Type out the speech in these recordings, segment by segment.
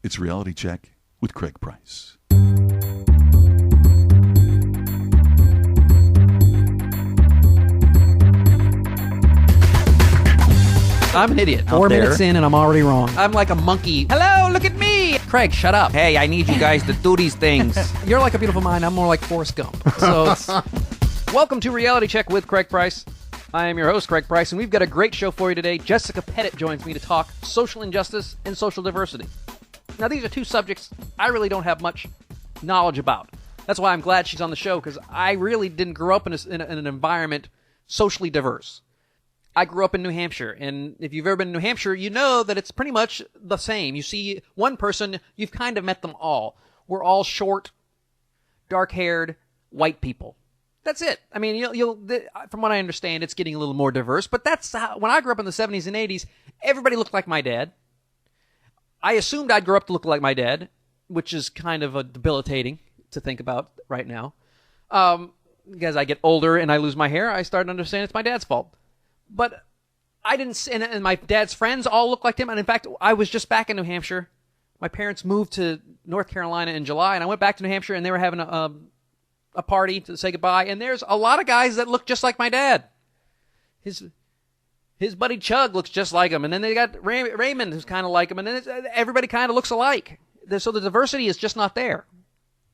It's Reality Check with Craig Price. I'm an idiot. 4 minutes in and I'm already wrong. I'm like a monkey. Hello, look at me. Craig, shut up. Hey, I need you guys to do these things. You're like a beautiful mind. I'm more like Forrest Gump. So it's... Welcome to Reality Check with Craig Price. I am your host, Craig Price, and we've got a great show for you today. Jessica Pettitt joins me to talk social injustice and social diversity. Now, these are two subjects I really don't have much knowledge about. That's why I'm glad she's on the show, because I really didn't grow up in an environment socially diverse. I grew up in New Hampshire, and if you've ever been to New Hampshire, you know that it's pretty much the same. You see one person, you've kind of met them all. We're all short, dark-haired, white people. That's it. I mean, from what I understand, it's getting a little more diverse, but that's how, when I grew up in the 70s and 80s, everybody looked like my dad. I assumed I'd grow up to look like my dad, which is kind of debilitating to think about right now. As I get older and I lose my hair, I start to understand it's my dad's fault. But I didn't, and my dad's friends all look like him. And in fact, I was just back in New Hampshire. My parents moved to North Carolina in July, and I went back to New Hampshire, and they were having a party to say goodbye. And there's a lot of guys that look just like my dad. His buddy Chug looks just like him, and then they got Raymond, who's kind of like him, and then everybody kind of looks alike. So the diversity is just not there.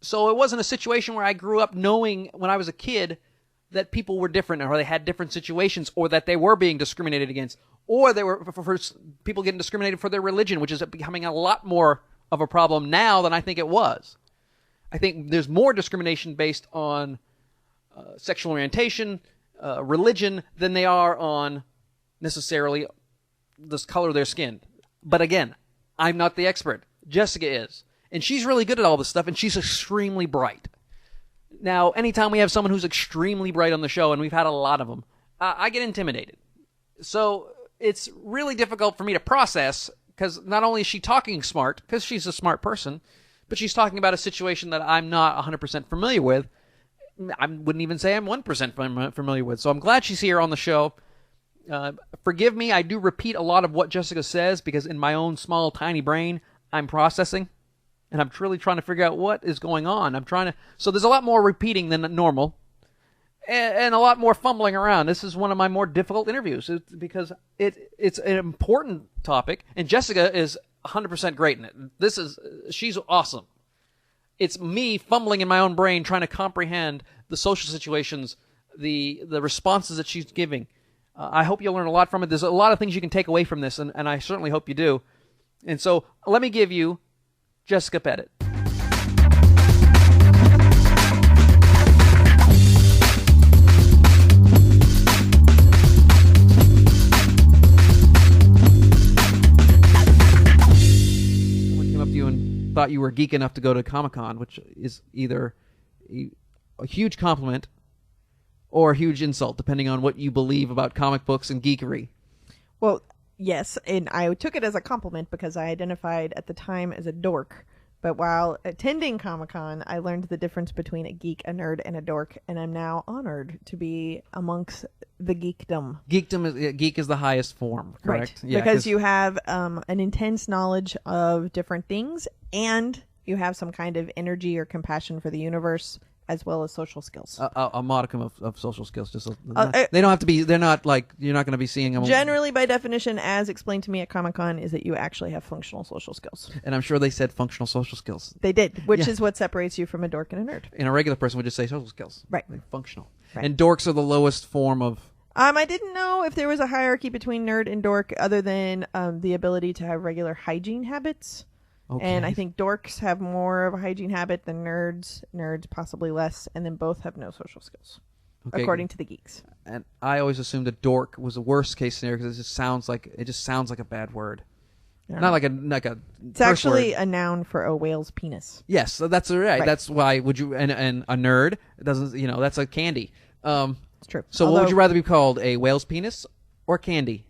So it wasn't a situation where I grew up knowing when I was a kid that people were different, or they had different situations, or that they were being discriminated against, or they were for people getting discriminated for their religion, which is becoming a lot more of a problem now than I think it was. I think there's more discrimination based on sexual orientation, religion, than they are on necessarily the color of their skin. But again, I'm not the expert. Jessica is. And she's really good at all this stuff, and she's extremely bright. Now, anytime we have someone who's extremely bright on the show, and we've had a lot of them, I get intimidated. So it's really difficult for me to process, because not only is she talking smart, because she's a smart person, but she's talking about a situation that I'm not 100% familiar with. I wouldn't even say I'm 1% familiar with. So I'm glad she's here on the show. Forgive me, I do repeat a lot of what Jessica says, because in my own small, tiny brain, I'm processing. And I'm truly trying to figure out what is going on. So there's a lot more repeating than normal, and a lot more fumbling around. This is one of my more difficult interviews because it's an important topic, and Jessica is 100% great in it. She's awesome. It's me fumbling in my own brain trying to comprehend the social situations, the responses that she's giving. I hope you'll learn a lot from it. There's a lot of things you can take away from this, and I certainly hope you do. And so let me give you Jessica Pettitt. Someone came up to you and thought you were geek enough to go to Comic-Con, which is either a huge compliment or a huge insult, depending on what you believe about comic books and geekery. Well, yes, and I took it as a compliment because I identified at the time as a dork. But while attending Comic-Con, I learned the difference between a geek, a nerd, and a dork, and I'm now honored to be amongst the geekdom. Geek is the highest form, correct? Right, yeah, because you have an intense knowledge of different things, and you have some kind of energy or compassion for the universe, as well as social skills. A modicum of social skills. They don't have to be, they're not like, you're not going to be seeing them. Generally, by definition, as explained to me at Comic-Con, is that you actually have functional social skills. And I'm sure they said functional social skills. They did, which is what separates you from a dork and a nerd. And a regular person would just say social skills. Right. Like functional. Right. And dorks are the lowest form of... I didn't know if there was a hierarchy between nerd and dork other than the ability to have regular hygiene habits. Okay. And I think dorks have more of a hygiene habit than nerds possibly less, and then both have no social skills, according to the geeks. And I always assumed a dork was a worst case scenario because it just sounds like a bad word. Not like a It's actually word. A noun for a whale's penis. Yes, that's right. That's why would you and a nerd doesn't, that's a candy. It's true. So what would you rather be called, a whale's penis or candy?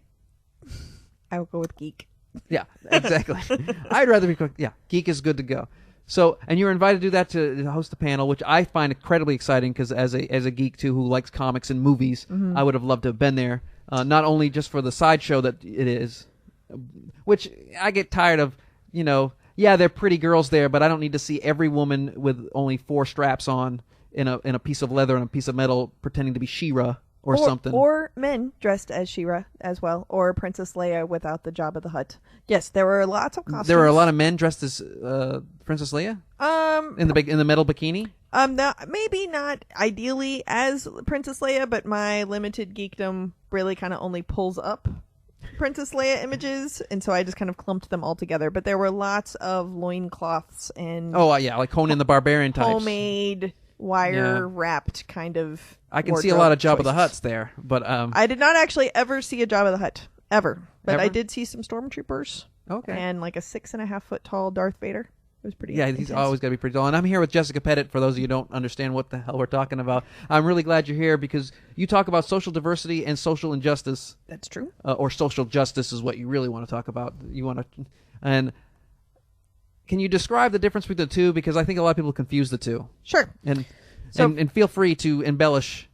I would go with geek. Yeah, exactly. I'd rather be called, geek is good to go. So, and you were invited to do that to host the panel, which I find incredibly exciting because as a geek too who likes comics and movies, I would have loved to have been there. Not only just for the sideshow that it is, which I get tired of, yeah, they're pretty girls there, but I don't need to see every woman with only 4 straps on in a piece of leather and a piece of metal pretending to be She-Ra or something. Or men dressed as She-Ra as well, or Princess Leia without the Jabba the Hutt. Yes, there were lots of costumes. There were a lot of men dressed as Princess Leia in the metal bikini. No, maybe not ideally as Princess Leia, but my limited geekdom really kind of only pulls up Princess Leia images, and so I just kind of clumped them all together. But there were lots of loincloths and like Conan the Barbarian types, homemade wire wrapped kind of. I can see a lot of Jabba the Hutts there, but I did not actually ever see a Jabba the Hutt ever, but Ever? I did see some stormtroopers. Okay. And like a 6.5-foot tall Darth Vader. It was pretty. Yeah, intense. he's always got to be pretty tall. And I'm here with Jessica Pettitt. For those of you who don't understand what the hell we're talking about, I'm really glad you're here because you talk about social diversity and social injustice. That's true. Or social justice is what you really want to talk about. And can you describe the difference between the two? Because I think a lot of people confuse the two. Sure. And feel free to embellish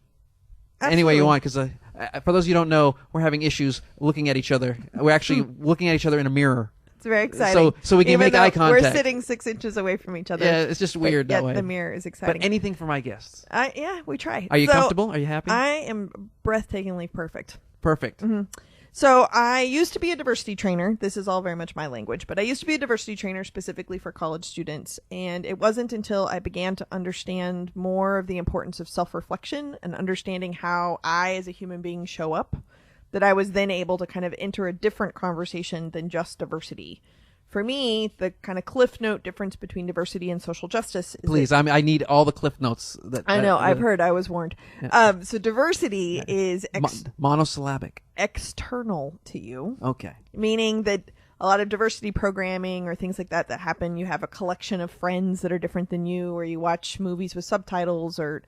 any way you want, because for those of you who don't know, we're having issues looking at each other. We're actually looking at each other in a mirror. It's very exciting. So we can Even make though eye contact. We're sitting 6 inches away from each other. Yeah, it's just weird that way. The mirror is exciting. But anything for my guests. Yeah, we try. Are you comfortable? Are you happy? I am breathtakingly perfect. Perfect. Mm-hmm. So I used to be a diversity trainer. This is all very much my language, but I used to be a diversity trainer specifically for college students. And it wasn't until I began to understand more of the importance of self-reflection and understanding how I as a human being show up that I was then able to kind of enter a different conversation than just diversity. For me, the kind of cliff note difference between diversity and social justice is Please, I need all the cliff notes. I know, I've heard, I was warned. Yeah. So diversity is monosyllabic. External to you. Okay. Meaning that a lot of diversity programming or things like that happen, you have a collection of friends that are different than you, or you watch movies with subtitles, or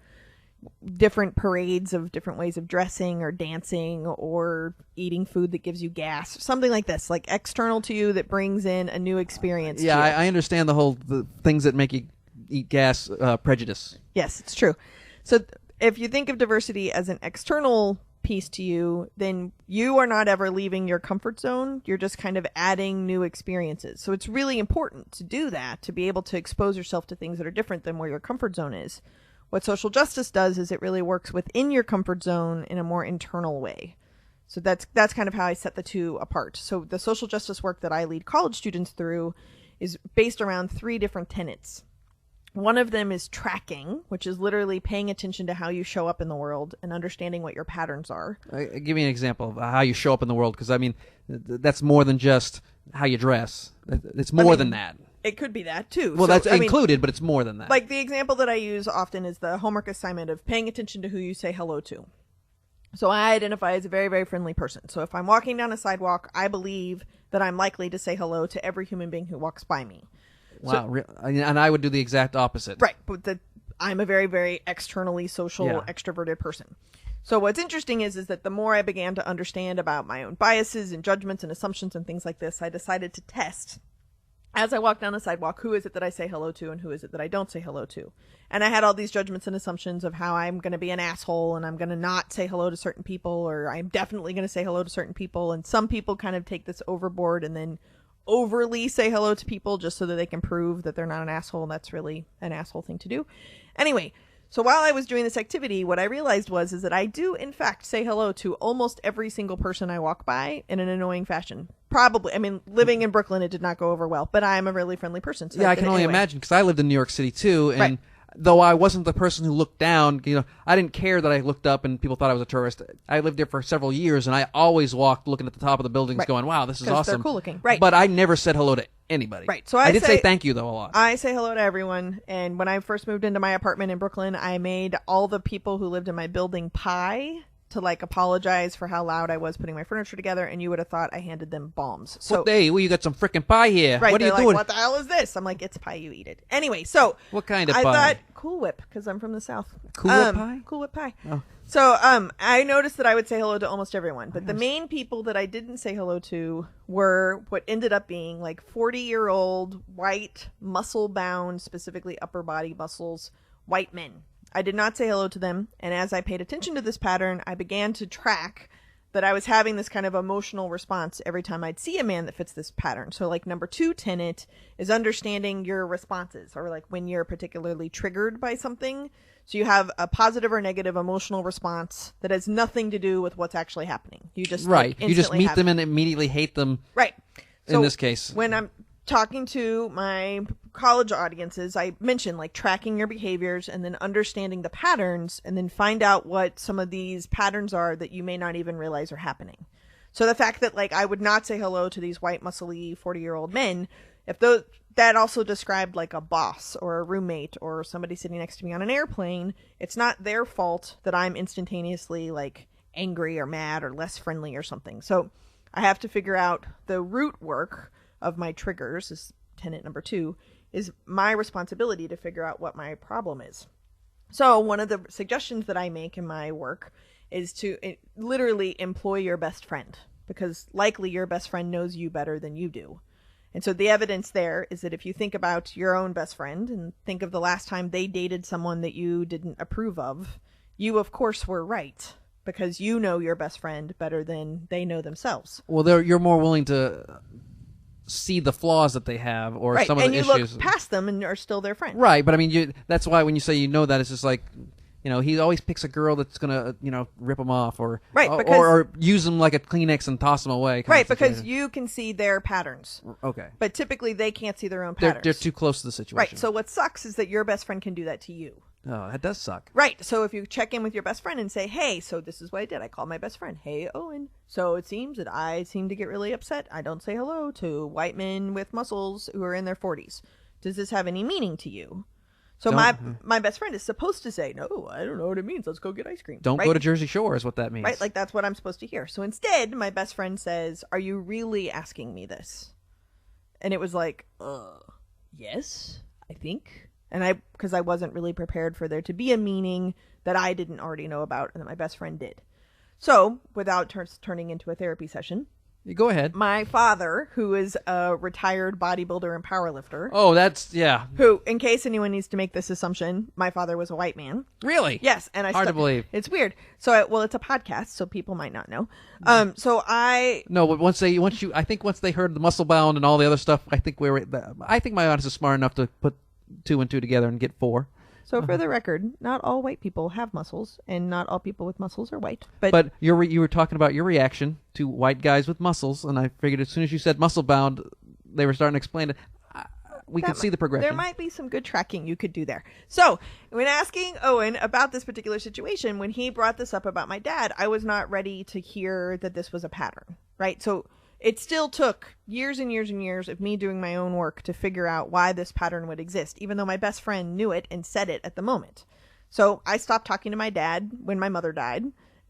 different parades of different ways of dressing or dancing or eating food that gives you gas, something like this, like external to you that brings in a new experience. Yeah, I understand the things that make you eat gas prejudice. Yes, it's true. So if you think of diversity as an external piece to you, then you are not ever leaving your comfort zone. You're just kind of adding new experiences. So it's really important to do that, to be able to expose yourself to things that are different than where your comfort zone is. What social justice does is it really works within your comfort zone in a more internal way. So that's kind of how I set the two apart. So the social justice work that I lead college students through is based around 3 different tenets. One of them is tracking, which is literally paying attention to how you show up in the world and understanding what your patterns are. Give me an example of how you show up in the world, because I mean, that's more than just how you dress. It's more than that. It could be that too. Well, that's included, but it's more than that. Like the example that I use often is the homework assignment of paying attention to who you say hello to. So I identify as a very, very friendly person. So if I'm walking down a sidewalk, I believe that I'm likely to say hello to every human being who walks by me. Wow. And I would do the exact opposite. Right. But I'm a very, very externally social, extroverted person. So what's interesting is that the more I began to understand about my own biases and judgments and assumptions and things like this, I decided to test, as I walk down the sidewalk, who is it that I say hello to and who is it that I don't say hello to? And I had all these judgments and assumptions of how I'm going to be an asshole and I'm going to not say hello to certain people, or I'm definitely going to say hello to certain people. And some people kind of take this overboard and then overly say hello to people just so that they can prove that they're not an asshole. And that's really an asshole thing to do. Anyway, so while I was doing this activity, what I realized is that I do, in fact, say hello to almost every single person I walk by in an annoying fashion. Probably. I mean, living in Brooklyn, it did not go over well, but I'm a really friendly person. So yeah, I can only imagine, because I lived in New York City, too, and though I wasn't the person who looked down, I didn't care that I looked up and people thought I was a tourist. I lived there for several years, and I always walked looking at the top of the buildings going, wow, this is awesome. They're cool looking. Right. But I never said hello to anybody. Right. So I did say thank you, though, a lot. I say hello to everyone, and when I first moved into my apartment in Brooklyn, I made all the people who lived in my building pie to apologize for how loud I was putting my furniture together, and you would have thought I handed them bombs. So you got some freaking pie here. Right, what are you doing? What the hell is this? I'm like, it's pie, you eat it. Anyway, so what kind of pie? I thought Cool Whip, because I'm from the South. Cool Whip pie? Cool Whip pie. Oh. So I noticed that I would say hello to almost everyone, but the main people that I didn't say hello to were what ended up being 40-year-old, white, muscle-bound, specifically upper body muscles, white men. I did not say hello to them, and as I paid attention to this pattern, I began to track that I was having this kind of emotional response every time I'd see a man that fits this pattern. So like number 2 tenet is understanding your responses, or like when you're particularly triggered by something. So you have a positive or negative emotional response that has nothing to do with what's actually happening. You just right. like, You just meet have them and immediately hate them. Right. In So this case, when I'm talking to my college audiences, I mention like tracking your behaviors and then understanding the patterns, and then find out what some of these patterns are that you may not even realize are happening. So the fact that like I would not say hello to these white muscly 40-year-old men, if those that also described like a boss or a roommate or somebody sitting next to me on an airplane, it's not their fault that I'm instantaneously like angry or mad or less friendly or something. So I have to figure out the root work of my triggers, is tenet number 2, is my responsibility to figure out what my problem is. So one of the suggestions that I make in my work is to literally employ your best friend, because likely your best friend knows you better than you do. And so the evidence there is that if you think about your own best friend and think of the last time they dated someone that you didn't approve of, you of course were right, because you know your best friend better than they know themselves. well, you're more willing to see the flaws that they have, or Right, some of and the you issues. look past them and are still their friend. Right, but I mean, that's why when you say you know that, it's just like, he always picks a girl that's gonna, rip him off, or Right, or, because- or use them like a Kleenex and toss them away. Right, because you can see their patterns, okay, but typically they can't see their own they're patterns. too close to the situation. Right, so what sucks is that your best friend can do that to you. oh, that does suck. Right, so if you check in with your best friend and say, hey, so this is what I did. I called my best friend. Hey, Owen. So it seems that I seem to get really upset. I don't say hello to white men with muscles who are in their 40s. Does this have any meaning to you? So my best friend is supposed to say, no, I don't know what it means. Let's go get ice cream. Don't right? go to Jersey Shore is what that means. Right, like that's what I'm supposed to hear. So instead, my best friend says, are you really asking me this? And it was like, yes, I think. And because I wasn't really prepared for there to be a meaning that I didn't already know about and that my best friend did. So without turning into a therapy session, You go ahead. my father, who is a retired bodybuilder and powerlifter, Oh, yeah. who, in case anyone needs to make this assumption, my father was a white man. Really? Yes, and Hard to believe. It's weird. So, it's a podcast, so people might not know. So I No, but once they heard the muscle bound and all the other stuff, I think my audience is smart enough to put 2 and 2 together and get 4. So for the record, not all white people have muscles, and not all people with muscles are white. But you were talking about your reaction to white guys with muscles, and I figured as soon as you said muscle bound, they were starting to explain it. We could see the progression. There might be some good tracking you could do there. So when asking Owen about this particular situation, when he brought this up about my dad, I was not ready to hear that this was a pattern, right? So it still took years and years and years of me doing my own work to figure out why this pattern would exist, even though my best friend knew it and said it at the moment. So I stopped talking to my dad when my mother died,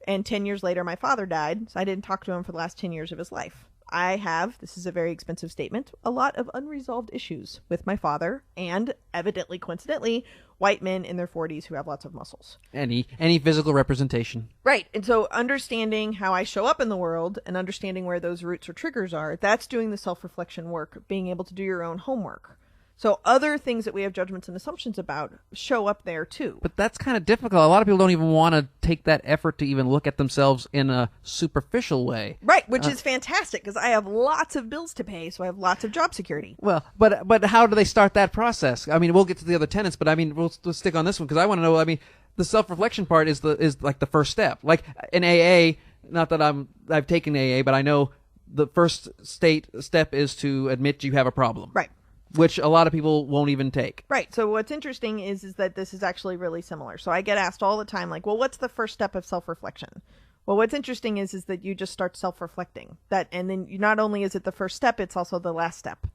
and 10 years later my father died, so I didn't talk to him for the last 10 years of his life. I have, this is a very expensive statement, a lot of unresolved issues with my father and, evidently, coincidentally, white men in their 40s who have lots of muscles. Any physical representation. Right. And so understanding how I show up in the world and understanding where those roots or triggers are, that's doing the self-reflection work, being able to do your own homework. So other things that we have judgments and assumptions about show up there too. But that's kind of difficult. A lot of people don't even want to take that effort to even look at themselves in a superficial way. Right, which is fantastic because I have lots of bills to pay, so I have lots of job security. Well, but how do they start that process? I mean, we'll get to the other tenets, but I mean, we'll stick on this one because I want to know. I mean, the self-reflection part is like the first step. Like in AA, not that I've taken AA, but I know the first step is to admit you have a problem. Right. Which a lot of people won't even take. Right. So what's interesting is that this is actually really similar. So I get asked all the time, like, well, what's the first step of self-reflection? Well, what's interesting is that you just start self-reflecting. And then not only is it the first step, it's also the last step.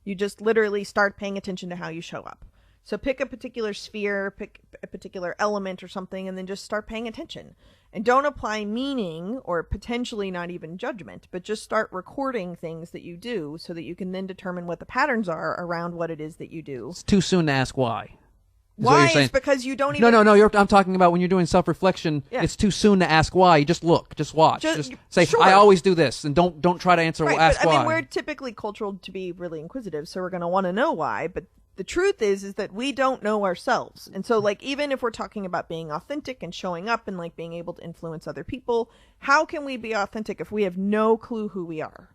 You just literally start paying attention to how you show up. So pick a particular sphere, pick a particular element or something, and then just start paying attention. And don't apply meaning or potentially not even judgment, but just start recording things that you do so that you can then determine what the patterns are around what it is that you do. It's too soon to ask why. Why is because you don't even... No. I'm talking about when you're doing self-reflection, Yeah. It's too soon to ask why. You just look, just watch. Just say, sure. I always do this, and don't try to answer, Right, ask but, why. I mean, we're typically cultural to be really inquisitive, so we're going to want to know why, but the truth is that we don't know ourselves. And so, like, even if we're talking about being authentic and showing up and, like, being able to influence other people, how can we be authentic if we have no clue who we are?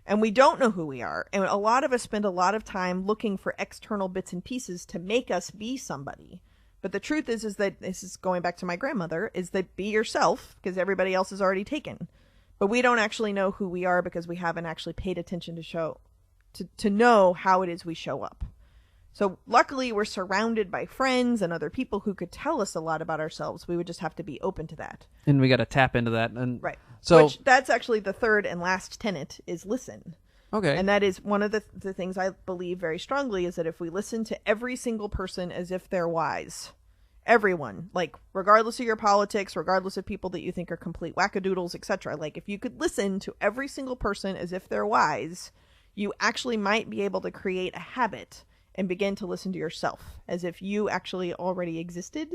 And we don't know who we are. And a lot of us spend a lot of time looking for external bits and pieces to make us be somebody. But the truth is that, this is going back to my grandmother, is that be yourself, because everybody else is already taken. But we don't actually know who we are because we haven't actually paid attention to know how it is we show up. So luckily, we're surrounded by friends and other people who could tell us a lot about ourselves. We would just have to be open to that. And we got to tap into that. And right. So which, that's actually the third and last tenet, is listen. Okay. And that is one of the things I believe very strongly, is that if we listen to every single person as if they're wise, everyone, like, regardless of your politics, regardless of people that you think are complete wackadoodles, etc., like, if you could listen to every single person as if they're wise, you actually might be able to create a habit and begin to listen to yourself as if you actually already existed,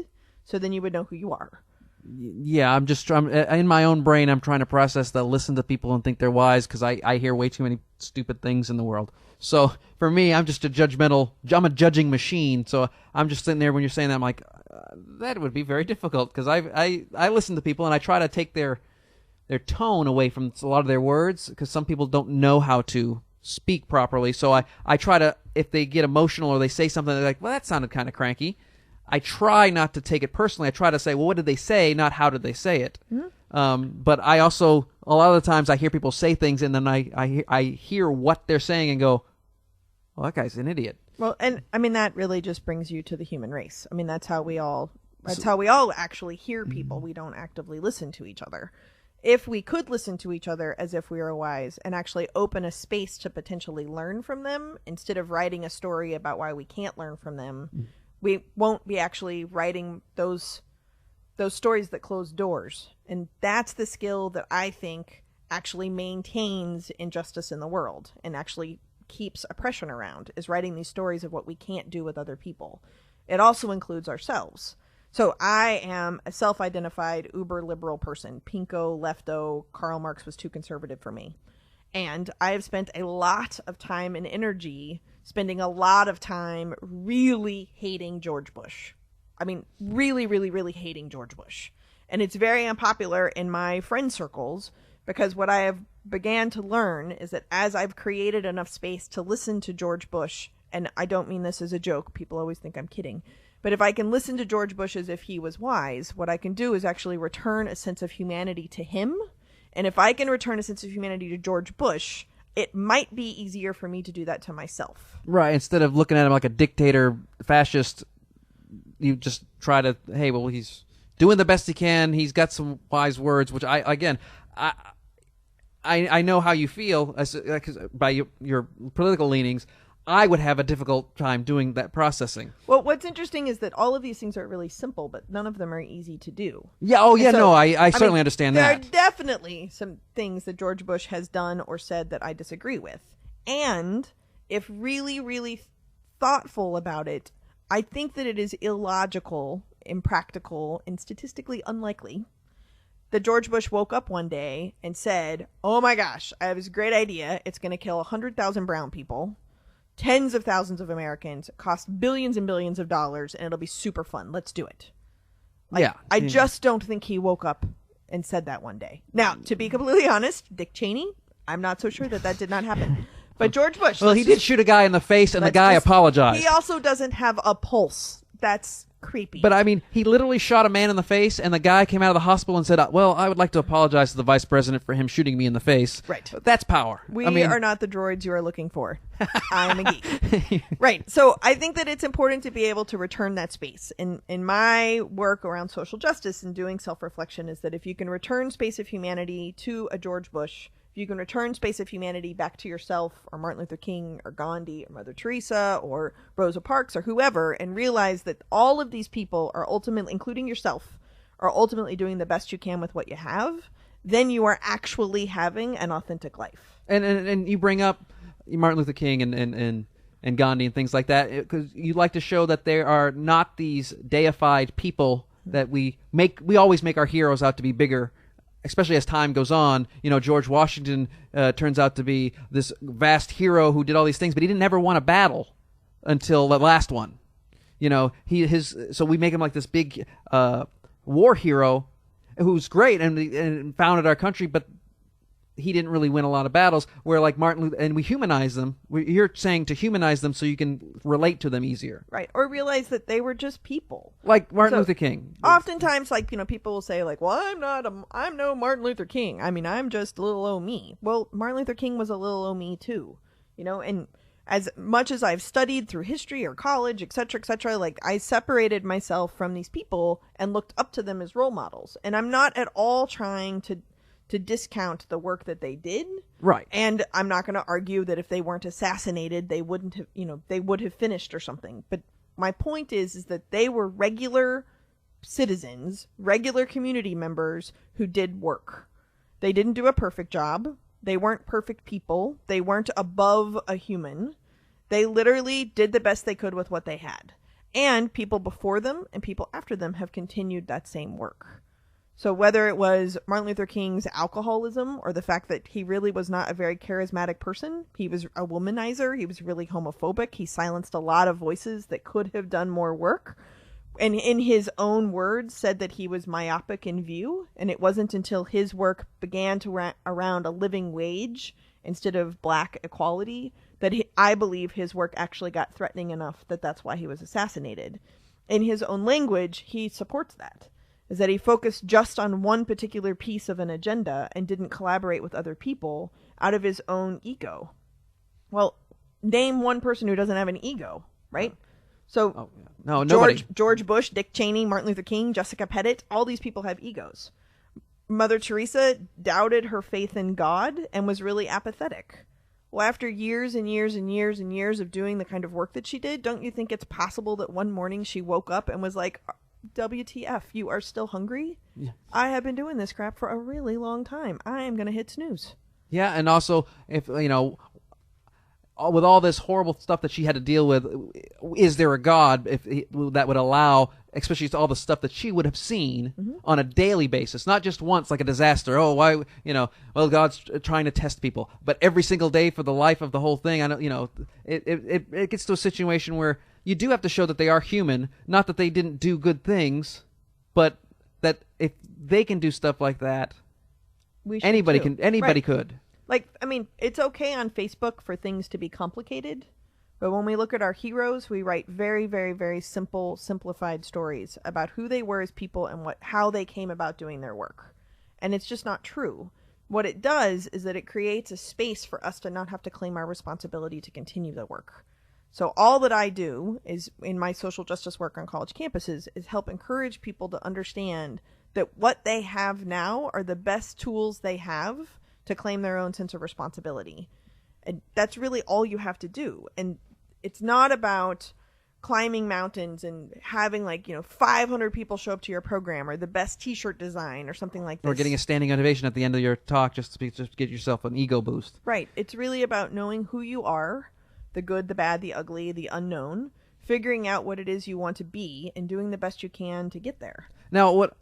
so then you would know who you are. Yeah, I'm in my own brain, I'm trying to process the listen to people and think they're wise, because I hear way too many stupid things in the world. So for me, I'm just I'm a judging machine. So I'm just sitting there when you're saying that, I'm like, that would be very difficult, because I listen to people and I try to take their tone away from a lot of their words, because some people don't know how to speak properly. So I try to, if they get emotional or they say something, they're like, well, that sounded kind of cranky. I try not to take it personally. I try to say, well, what did they say, not how did they say it. Mm-hmm. But I also, a lot of the times I hear people say things, and then I hear what they're saying and go, well, that guy's an idiot. Well, and I mean, that really just brings you to the human race. I mean, that's how we all actually hear people. We don't actively listen to each other. If we could listen to each other as if we were wise and actually open a space to potentially learn from them, instead of writing a story about why we can't learn from them, we won't be actually writing those stories that close doors. And that's the skill that I think actually maintains injustice in the world and actually keeps oppression around, is writing these stories of what we can't do with other people. It also includes ourselves. So I am a self-identified uber liberal person. Pinko, lefto, Karl Marx was too conservative for me. And I have spent a lot of time and energy spending a lot of time really hating George Bush. I mean, really, really, really hating George Bush. And it's very unpopular in my friend circles, because what I have began to learn is that as I've created enough space to listen to George Bush, and I don't mean this as a joke, people always think I'm kidding, but if I can listen to George Bush as if he was wise, what I can do is actually return a sense of humanity to him. And if I can return a sense of humanity to George Bush, it might be easier for me to do that to myself. Right. Instead of looking at him like a dictator, fascist, you just try to, hey, well, he's doing the best he can. He's got some wise words, which I know how you feel by your political leanings. I would have a difficult time doing that processing. Well, what's interesting is that all of these things are really simple, but none of them are easy to do. Yeah, I certainly understand that. There are definitely some things that George Bush has done or said that I disagree with. And if really, really thoughtful about it, I think that it is illogical, impractical, and statistically unlikely that George Bush woke up one day and said, oh my gosh, I have this great idea. It's going to kill 100,000 brown people. Tens of thousands of Americans, cost billions and billions of dollars, and it'll be super fun. Let's do it. I just don't think he woke up and said that one day. Now, to be completely honest, Dick Cheney, I'm not so sure that did not happen. But George Bush. Well, he did shoot a guy in the face, and the guy apologized. He also doesn't have a pulse. That's creepy. But I mean, he literally shot a man in the face, and the guy came out of the hospital and said, well, I would like to apologize to the vice president for him shooting me in the face. Right. That's power. We are not the droids you are looking for. I am a geek. Right. So I think that it's important to be able to return that space. In my work around social justice and doing self-reflection is that if you can return space of humanity to a George Bush, if you can return space of humanity back to yourself or Martin Luther King or Gandhi or Mother Teresa or Rosa Parks or whoever, and realize that all of these people are ultimately, including yourself, are ultimately doing the best you can with what you have, then you are actually having an authentic life. And you bring up Martin Luther King and Gandhi and things like that, because you like to show that there are not these deified people that we always make our heroes out to be bigger. Especially as time goes on, George Washington turns out to be this vast hero who did all these things, but he didn't ever want a battle. until the last one. So we make him like this big war hero who's great and founded our country, but he didn't really win a lot of battles. Where like Martin Luther, and we humanize them. You're saying to humanize them so you can relate to them easier, right? Or realize that they were just people, like Martin Luther King. Oftentimes, like people will say, like, "Well, I'm no Martin Luther King. I mean, I'm just little old me." Well, Martin Luther King was a little old me too, and as much as I've studied through history or college, et cetera, like I separated myself from these people and looked up to them as role models. And I'm not at all trying to discount the work that they did. Right. And I'm not going to argue that if they weren't assassinated, they wouldn't have, they would have finished or something. But my point is that they were regular citizens, regular community members who did work. They didn't do a perfect job. They weren't perfect people. They weren't above a human. They literally did the best they could with what they had. And people before them and people after them have continued that same work. So whether it was Martin Luther King's alcoholism or the fact that he really was not a very charismatic person, he was a womanizer, he was really homophobic, he silenced a lot of voices that could have done more work, and in his own words said that he was myopic in view, and it wasn't until his work began to around a living wage instead of black equality that I believe his work actually got threatening enough that that's why he was assassinated. In his own language, he supports that, is that he focused just on one particular piece of an agenda and didn't collaborate with other people out of his own ego. Well, name one person who doesn't have an ego, right? So no, nobody. George Bush, Dick Cheney, Martin Luther King, Jessica Pettitt, all these people have egos. Mother Teresa doubted her faith in God and was really apathetic. Well, after years and years and years and years of doing the kind of work that she did, don't you think it's possible that one morning she woke up and was like, WTF, you are still hungry? Yeah. I have been doing this crap for a really long time. I am going to hit snooze. Yeah, and also, if with all this horrible stuff that she had to deal with, is there a God that would allow, especially all the stuff that she would have seen on a daily basis, not just once like a disaster? Oh, why, well, God's trying to test people, but every single day for the life of the whole thing. I know, it gets to a situation where you do have to show that they are human, not that they didn't do good things, but that if they can do stuff like that, anybody too. Anybody could. Like, I mean, it's okay on Facebook for things to be complicated, but when we look at our heroes, we write very, very, very simple, simplified stories about who they were as people and how they came about doing their work. And it's just not true. What it does is that it creates a space for us to not have to claim our responsibility to continue the work. So all that I do is in my social justice work on college campuses is help encourage people to understand that what they have now are the best tools they have to claim their own sense of responsibility. And that's really all you have to do. And it's not about climbing mountains and having 500 people show up to your program or the best t-shirt design or something like this. Or getting a standing ovation at the end of your talk just to get yourself an ego boost. Right. It's really about knowing who you are, the good, the bad, the ugly, the unknown, figuring out what it is you want to be and doing the best you can to get there. Now, what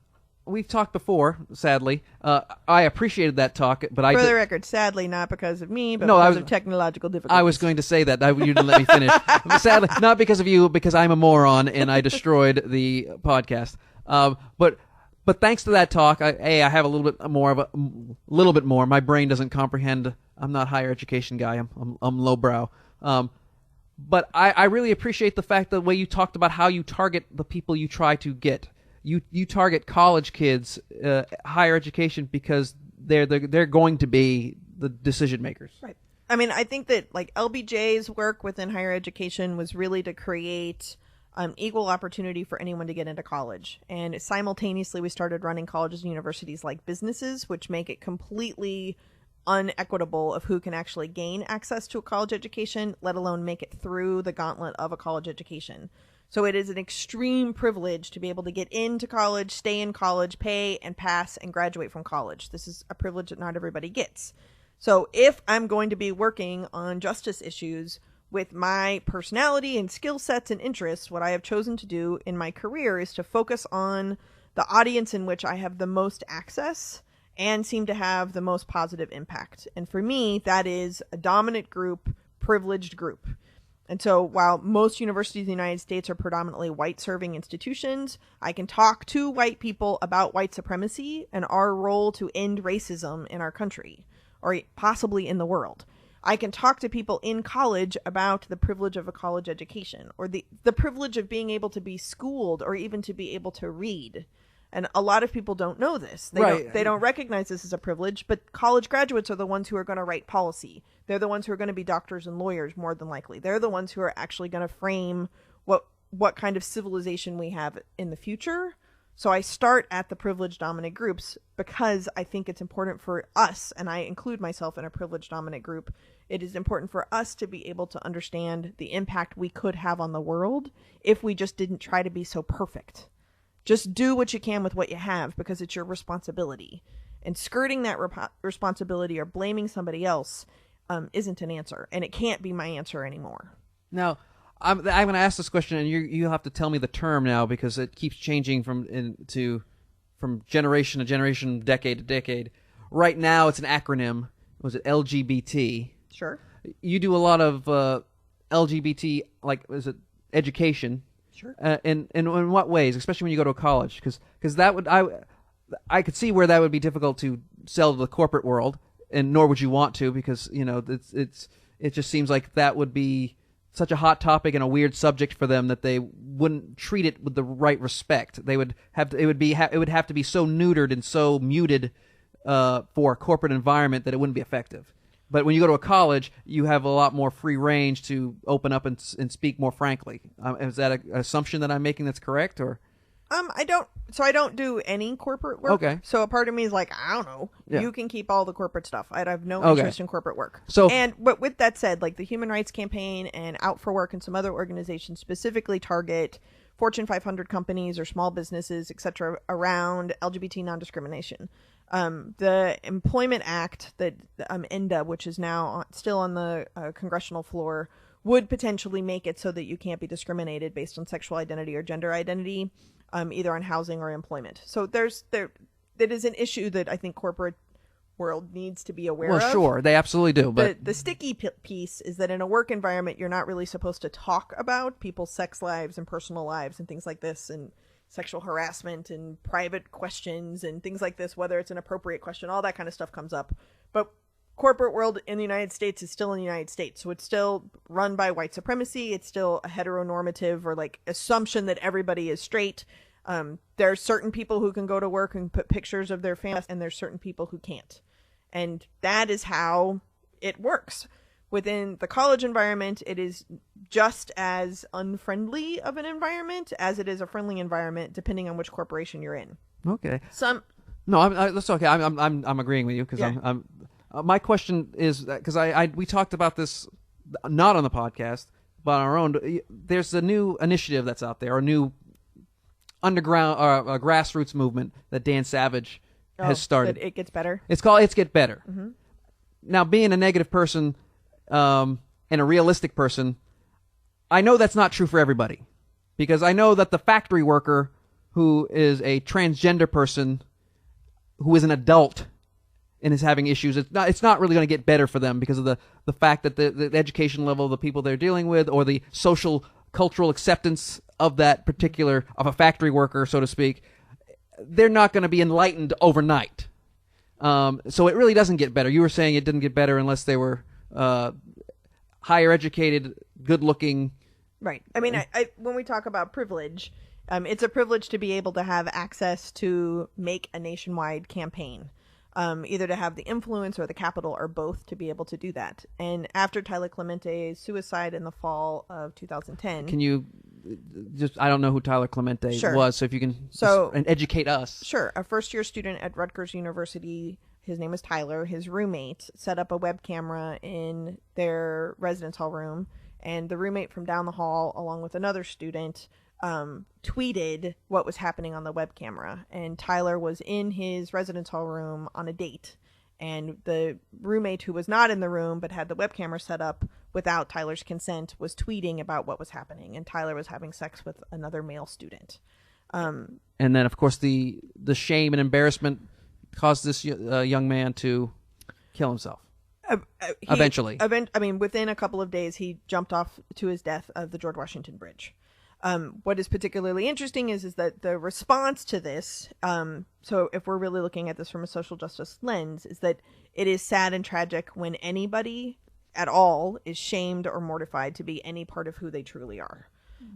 we've talked before, sadly, I appreciated that talk, but For the record, sadly, not because of me, but of technological difficulties. I was going to say that. You didn't let me finish. Sadly, not because of you, because I'm a moron and I destroyed the podcast. But thanks to that talk, I have a little bit more. My brain doesn't comprehend. I'm not a higher education guy. I'm lowbrow. But I really appreciate the fact the way you talked about how you target the people you try to get. You target college kids, higher education, because they're going to be the decision makers. Right. I mean, I think that LBJ's work within higher education was really to create equal opportunity for anyone to get into college. And simultaneously, we started running colleges and universities like businesses, which make it completely unequitable of who can actually gain access to a college education, let alone make it through the gauntlet of a college education. So it is an extreme privilege to be able to get into college, stay in college, pay and pass and graduate from college. This is a privilege that not everybody gets. So if I'm going to be working on justice issues with my personality and skill sets and interests, what I have chosen to do in my career is to focus on the audience in which I have the most access and seem to have the most positive impact. And for me, that is a dominant group, privileged group. And so while most universities in the United States are predominantly white-serving institutions, I can talk to white people about white supremacy and our role to end racism in our country, or possibly in the world. I can talk to people in college about the privilege of a college education, or the privilege of being able to be schooled, or even to be able to read. And a lot of people don't know this. They don't recognize this as a privilege, but college graduates are the ones who are going to write policy. They're the ones who are going to be doctors and lawyers, more than likely. They're the ones who are actually going to frame what kind of civilization we have in the future. So I start at the privileged dominant groups because I think it's important for us, and I include myself in a privileged dominant group. It is important for us to be able to understand the impact we could have on the world if we just didn't try to be so perfect. Just do what you can with what you have because it's your responsibility. And skirting that responsibility or blaming somebody else isn't an answer. And it can't be my answer anymore. Now, I'm going to ask this question, and you'll have to tell me the term now because it keeps changing from generation to generation, decade to decade. Right now, it's an acronym. Was it LGBT? Sure. You do a lot of LGBT, like, is it education? Sure. And in what ways, especially when you go to a college? Because that would I could see where that would be difficult to sell to the corporate world, and nor would you want to because it just seems like that would be such a hot topic and a weird subject for them that they wouldn't treat it with the right respect. They would have to, it would have to be so neutered and so muted for a corporate environment that it wouldn't be effective. But when you go to a college, you have a lot more free range to open up and speak more frankly. Is that an assumption that I'm making that's correct, or? I don't do any corporate work. Okay. So a part of me is like, I don't know. Yeah. You can keep all the corporate stuff. I have no Okay. interest in corporate work. But with that said, like the Human Rights Campaign and Out for Work and some other organizations specifically target Fortune 500 companies or small businesses, etc., around LGBT non-discrimination. The Employment Act that ENDA, which is now still on the congressional floor, would potentially make it so that you can't be discriminated based on sexual identity or gender identity, either on housing or employment. So that is an issue that I think corporate world needs to be aware of. Well, sure, they absolutely do. But the sticky piece is that in a work environment, you're not really supposed to talk about people's sex lives and personal lives and things like this, and sexual harassment and private questions and things like this, whether it's an appropriate question, all that kind of stuff comes up. But corporate world in the United States is still in the United States. So it's still run by white supremacy. It's still a heteronormative or like assumption that everybody is straight. There are certain people who can go to work and put pictures of their family, and there's certain people who can't. And that is how it works. Within the college environment, it is just as unfriendly of an environment as it is a friendly environment, depending on which corporation you're in. okay. No, That's okay. I'm agreeing with you because Yeah. my question is because we talked about this not on the podcast but on our own. There's a new initiative that's out there, a new underground a grassroots movement that Dan Savage has started. That it gets better. It's called It's Get Better. Mm-hmm. Now, being a negative person and a realistic person, I know that's not true for everybody, because I know that the factory worker who is a transgender person who is an adult and is having issues, it's not really going to get better for them because of the fact that the education level of the people they're dealing with, or the social cultural acceptance of that particular, of a factory worker, so to speak, they're not going to be enlightened overnight. So it really doesn't get better. You were saying it didn't get better unless they were higher educated, good looking. Right. I mean, I when we talk about privilege, it's a privilege to be able to have access to make a nationwide campaign, either to have the influence or the capital or both to be able to do that. And after Tyler Clemente's suicide in the fall of 2010, can you just? I don't know who Tyler Clemente Sure. was, so if you can and educate us. Sure. A first-year student at Rutgers University, his name is Tyler, his roommate set up a web camera in their residence hall room, and the roommate from down the hall, along with another student, tweeted what was happening on the web camera. And Tyler was in his residence hall room on a date, and the roommate, who was not in the room but had the web camera set up without Tyler's consent, was tweeting about what was happening, and Tyler was having sex with another male student. And then, of course, the shame and embarrassment caused this young man to kill himself. Eventually. Within a couple of days, he jumped off to his death of the George Washington Bridge. What is particularly interesting is that the response to this, so if we're really looking at this from a social justice lens, is that it is sad and tragic when anybody at all is shamed or mortified to be any part of who they truly are.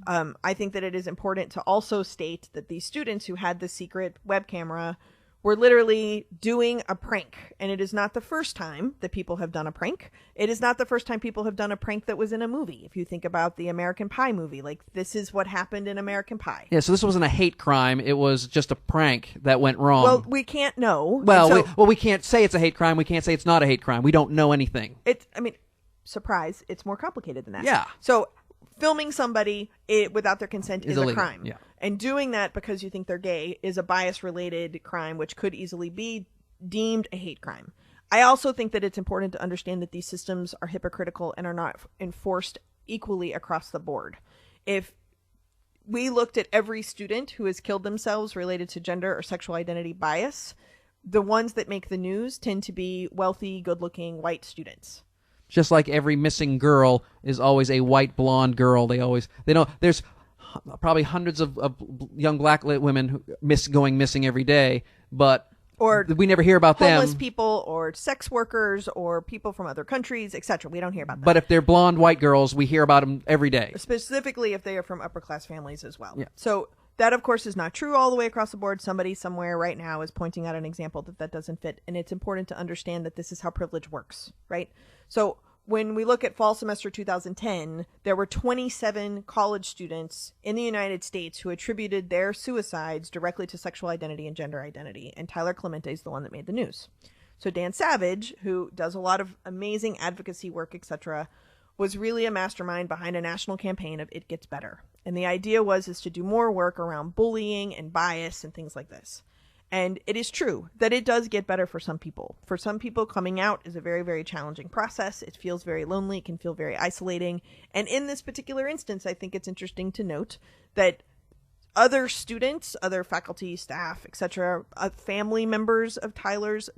I think that it is important to also state that these students who had the secret web camera were literally doing a prank. And it is not the first time that people have done a prank. It is not the first time people have done a prank that was in a movie. If you think about the American Pie movie, like this is what happened in American Pie. Yeah, so this wasn't a hate crime. It was just a prank that went wrong. Well, we can't know. Well, we can't say it's a hate crime. We can't say it's not a hate crime. We don't know anything. Surprise, it's more complicated than that. Yeah. So filming somebody without their consent is a illegal. crime. Yeah. And doing that because you think they're gay is a bias-related crime, which could easily be deemed a hate crime. I also think that it's important to understand that these systems are hypocritical and are not enforced equally across the board. If we looked at every student who has killed themselves related to gender or sexual identity bias, the ones that make the news tend to be wealthy, good-looking, white students. Just like every missing girl is always a white blonde girl. They know there's probably hundreds of young black women going missing every day, but we never hear about them. Homeless people or sex workers or people from other countries, etc. We don't hear about them. But if they're blonde white girls, we hear about them every day. Specifically if they are from upper class families as well. Yeah. So that, of course, is not true all the way across the board. Somebody somewhere right now is pointing out an example that doesn't fit. And it's important to understand that this is how privilege works, right? So when we look at fall semester 2010, there were 27 college students in the United States who attributed their suicides directly to sexual identity and gender identity. And Tyler Clemente is the one that made the news. So Dan Savage, who does a lot of amazing advocacy work, etc., was really a mastermind behind a national campaign of It Gets Better. And the idea is to do more work around bullying and bias and things like this. And it is true that it does get better for some people. For some people, coming out is a very, very challenging process. It feels very lonely. It can feel very isolating. And in this particular instance, I think it's interesting to note that other students, other faculty, staff, etc., family members of Tyler's,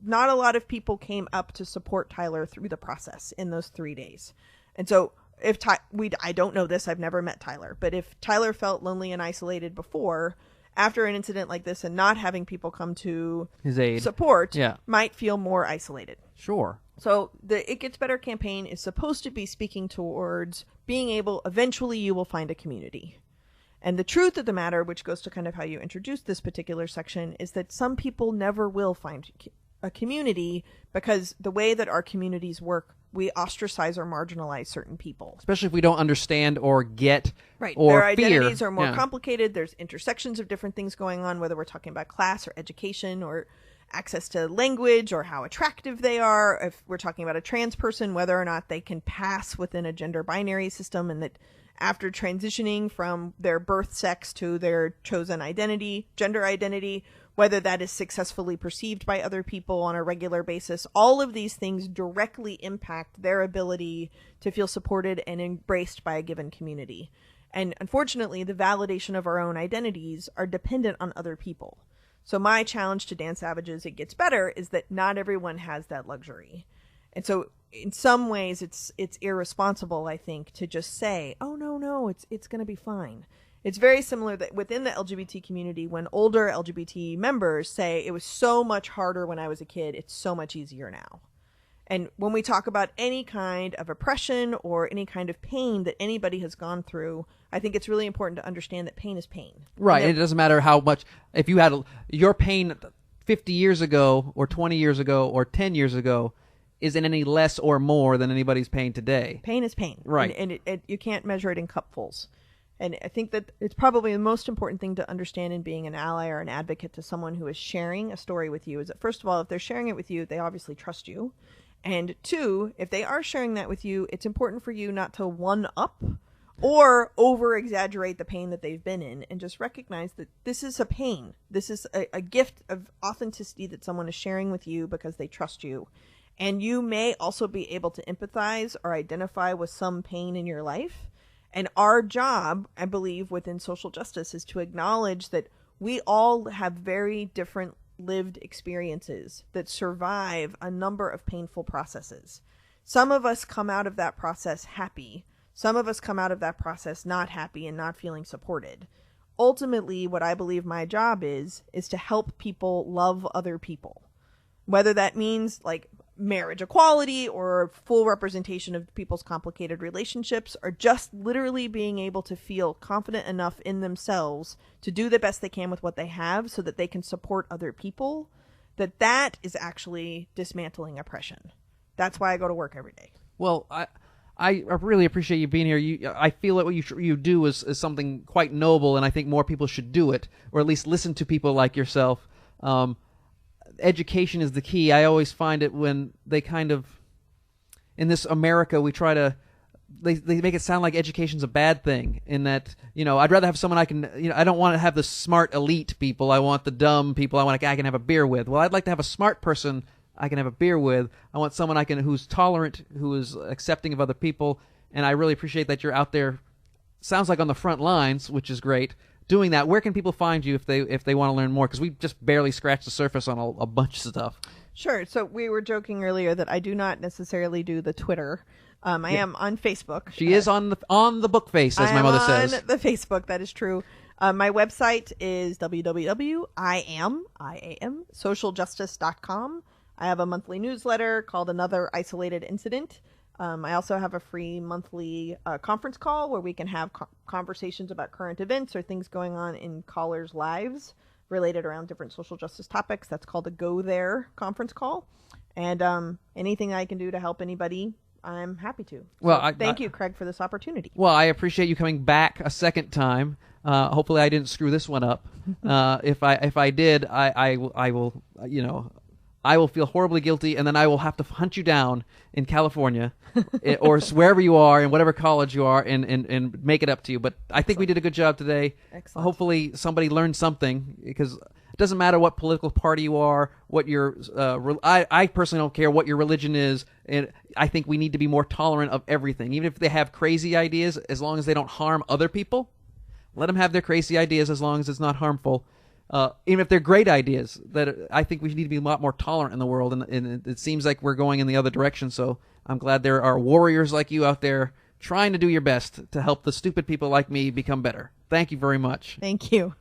not a lot of people came up to support Tyler through the process in those 3 days. And so I don't know this, I've never met Tyler, but if Tyler felt lonely and isolated before, after an incident like this and not having people come to his aid, support, might feel more isolated. Sure. So the It Gets Better campaign is supposed to be speaking towards being able, eventually you will find a community. And the truth of the matter, which goes to kind of how you introduced this particular section, is that some people never will find a community because the way that our communities work, we ostracize or marginalize certain people. Especially if we don't understand or get right. or Their fear. Identities are more complicated. There's intersections of different things going on, whether we're talking about class or education or access to language or how attractive they are. If we're talking about a trans person, whether or not they can pass within a gender binary system, and that after transitioning from their birth sex to their chosen identity, gender identity, whether that is successfully perceived by other people on a regular basis, all of these things directly impact their ability to feel supported and embraced by a given community. And unfortunately, the validation of our own identities are dependent on other people. So my challenge to Dan Savage's It Gets Better is that not everyone has that luxury. And so in some ways it's irresponsible, I think, to just say, oh, no, it's going to be fine. It's very similar that within the LGBT community, when older LGBT members say it was so much harder when I was a kid, it's so much easier now. And when we talk about any kind of oppression or any kind of pain that anybody has gone through, I think it's really important to understand that pain is pain. Right. And it doesn't matter how much, if you had your pain 50 years ago or 20 years ago or 10 years ago, isn't any less or more than anybody's pain today. Pain is pain. Right. And you can't measure it in cupfuls. And I think that it's probably the most important thing to understand in being an ally or an advocate to someone who is sharing a story with you is that, first of all, if they're sharing it with you, they obviously trust you. And two, if they are sharing that with you, it's important for you not to one-up or over-exaggerate the pain that they've been in, and just recognize that this is a pain. This is a gift of authenticity that someone is sharing with you because they trust you. And you may also be able to empathize or identify with some pain in your life. And our job, I believe, within social justice is to acknowledge that we all have very different lived experiences that survive a number of painful processes. Some of us come out of that process happy. Some of us come out of that process not happy and not feeling supported. Ultimately, what I believe my job is to help people love other people. Whether that means like marriage equality or full representation of people's complicated relationships, or just literally being able to feel confident enough in themselves to do the best they can with what they have so that they can support other people, that is actually dismantling oppression. That's why I go to work every day. Well, I really appreciate you being here. I feel that what you do is something quite noble, and I think more people should do it, or at least listen to people like yourself. Education is the key. I always find it when they kind of, in this America, we try to, they make it sound like education's a bad thing, in that, I'd rather have someone I can, I don't want to have the smart elite people. I want the dumb people I can have a beer with. Well, I'd like to have a smart person I can have a beer with. I want someone who's tolerant, who is accepting of other people, and I really appreciate that you're out there, sounds like on the front lines, which is great, doing that. Where can people find you if they want to learn more? Because we just barely scratched the surface on a bunch of stuff. Sure. So we were joking earlier that I do not necessarily do the Twitter. I am on Facebook. She is on the book face, as my mother says. On the Facebook, that is true. My website is www.iamsocialjustice.com. I have a monthly newsletter called Another Isolated Incident. I also have a free monthly conference call where we can have conversations about current events or things going on in callers' lives related around different social justice topics. That's called a Go There conference call. And anything I can do to help anybody, I'm happy to. Well, thank you, Craig, for this opportunity. Well, I appreciate you coming back a second time. Hopefully I didn't screw this one up. If I did, I will, I will feel horribly guilty, and then I will have to hunt you down in California or wherever you are, in whatever college you are, and make it up to you. But I think we did a good job today. Excellent. Hopefully somebody learned something, because it doesn't matter what political party you are, what your I personally don't care what your religion is, and I think we need to be more tolerant of everything. Even if they have crazy ideas, as long as they don't harm other people, let them have their crazy ideas as long as it's not harmful. Even if they're great ideas, that I think we need to be a lot more tolerant in the world, and it seems like we're going in the other direction. So I'm glad there are warriors like you out there trying to do your best to help the stupid people like me become better. Thank you very much. Thank you.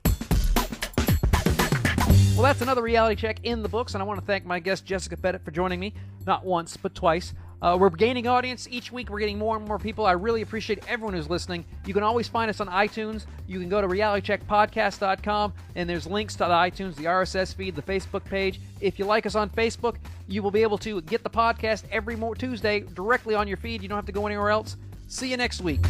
Well, that's another reality check in the books, and I want to thank my guest Jessica Pettitt for joining me, not once but twice. We're gaining audience each week. We're getting more and more people. I really appreciate everyone who's listening. You can always find us on iTunes. You can go to realitycheckpodcast.com, and there's links to the iTunes, the RSS feed, the Facebook page. If you like us on Facebook, you will be able to get the podcast every Tuesday directly on your feed. You don't have to go anywhere else. See you next week.